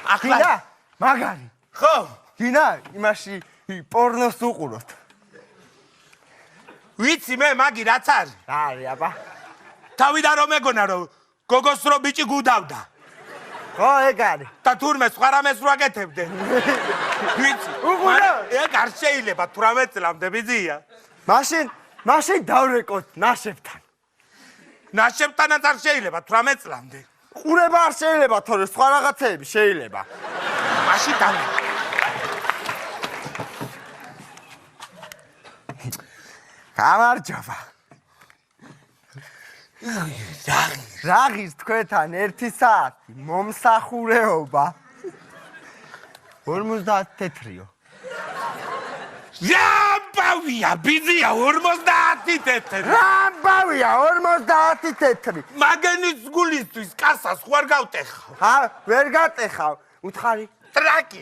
ახლა მაგარი. ხო? გინა იმაში პორნოს უყუროთ. ვიცი მე მაგი რაც არის? არის აბა. თავიდან რომ ეგონა რომ გოგოს რო ბიჭი გუდავდა. ხო ეგ არის. და თურმე სხვა რამეს რო აკეთებდე. ვიცი. უყურო. ეგ არ შეიძლება 18 წლამდე ბიძია. მაშინ დავრეკოთ ნაშებთან. ნაშებთანაც არ შეიძლება 18 წლამდე. ყურება არ შეიძლება თორე სხვა რაღაცეები შეიძლება. მაშინ დავი. გამარჯობა. რაღის თქვენთან 1 საათი მომსახურეობა 50 თეთრიო. რამბავია ბიზია 50 თეთრი. რამბავია 50 თეთრი. მაგენის გულისთვის კასას ხوار გავტეხავ. ვერ გატეხავ. უთხარი. ტრაკი.